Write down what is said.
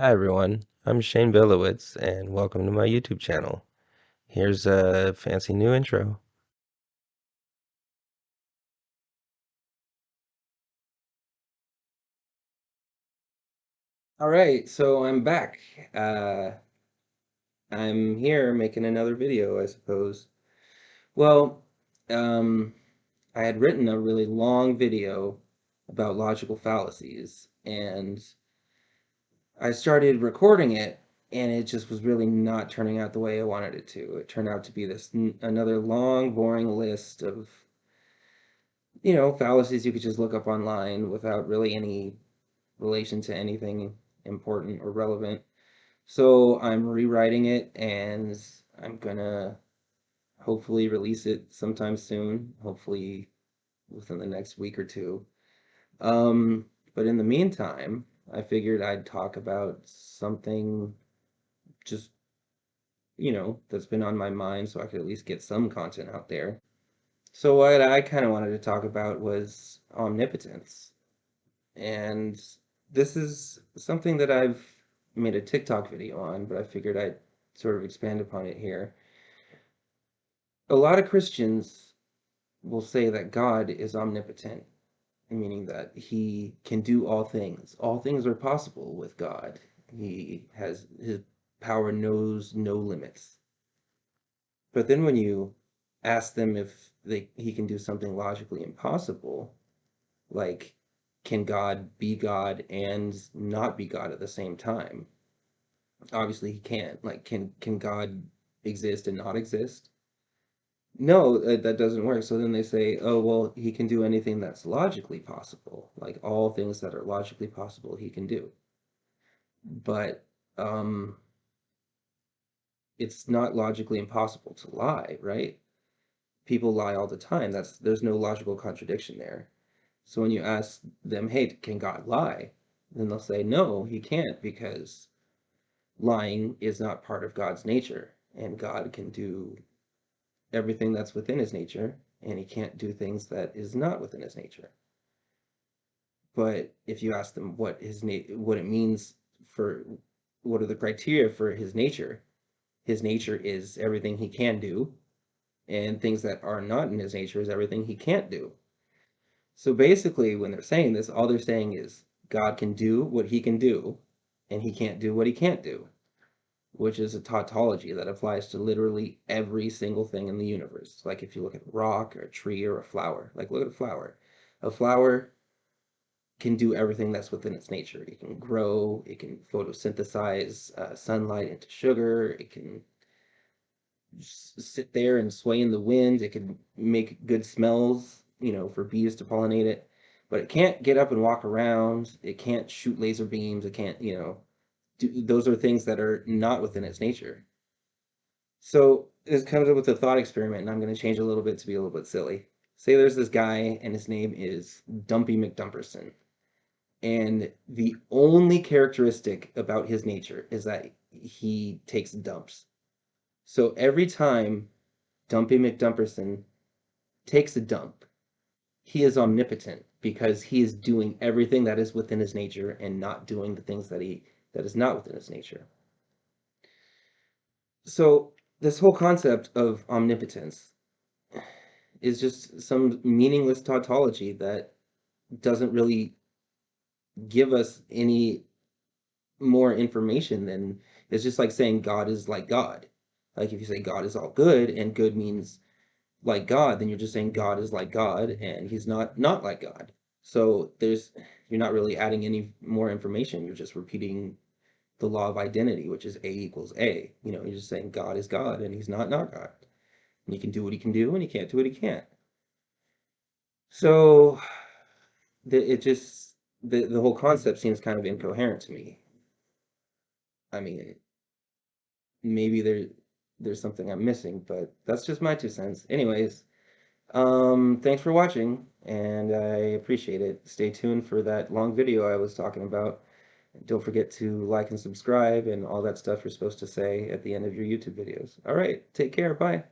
Hi everyone, I'm Shane Bilowitz and welcome to my YouTube channel. Here's a fancy new intro. All right, so I'm back. Uh, I'm here making another video, I suppose. Well, um, I had written a really long video about logical fallacies, and I started recording it, and it just was really not turning out the way I wanted it to. It turned out to be this another long, boring list of fallacies you could just look up online without really any relation to anything important or relevant. So I'm rewriting it and I'm gonna hopefully release it sometime soon, hopefully within the next week or two. Um, but in the meantime, I figured I'd talk about something just, that's been on my mind so I could at least get some content out there. So what I kind of wanted to talk about was omnipotence. And this is something that I've made a TikTok video on, but I figured I'd sort of expand upon it here. A lot of Christians will say that God is omnipotent, meaning that he can do all things. All things are possible with God. His power knows no limits. But then when you ask them if he can do something logically impossible, like can God be God and not be God at the same time? Obviously he can't. Like can God exist and not exist? No, that doesn't work. So then they say, oh, well, he can do anything that's logically possible. Like all things that are logically possible, he can do. But um, it's not logically impossible to lie, right? People lie all the time. There's no logical contradiction there. So when you ask them, hey, can God lie? Then they'll say, no, he can't because lying is not part of God's nature, and God can do everything that's within his nature, and he can't do things that is not within his nature. But if you ask them what it means for what are the criteria for his nature is everything he can do, and things that are not in his nature is everything he can't do. So basically, when they're saying this, all they're saying is God can do what he can do, and he can't do what he can't do, which is a tautology that applies to literally every single thing in the universe. Like if you look at a rock or a tree or a flower, like look at a flower. A flower can do everything that's within its nature. It can grow, it can photosynthesize sunlight into sugar, it can sit there and sway in the wind, it can make good smells, for bees to pollinate it. But it can't get up and walk around, it can't shoot laser beams, it can't, those are things that are not within its nature. So this comes up with a thought experiment, and I'm going to change a little bit to be a little bit silly. Say there's this guy, and his name is Dumpy McDumperson. And the only characteristic about his nature is that he takes dumps. So every time Dumpy McDumperson takes a dump, he is omnipotent because he is doing everything that is within his nature and not doing the things that is not within his nature. So this whole concept of omnipotence is just some meaningless tautology that doesn't really give us any more information than it's just like saying God is like God. Like if you say God is all good and good means like God, then you're just saying God is like God and he's not like God. So you're not really adding any more information. You're just repeating the law of identity, which is A equals A. You're just saying God is God and he's not God. And he can do what he can do and he can't do what he can't. So it just the whole concept seems kind of incoherent to me. I mean, maybe there's something I'm missing, but that's just my 2 cents. Anyways, thanks for watching, and I appreciate it. Stay tuned for that long video I was talking about. Don't forget to like and subscribe and all that stuff you're supposed to say at the end of your YouTube videos. All right, take care. Bye.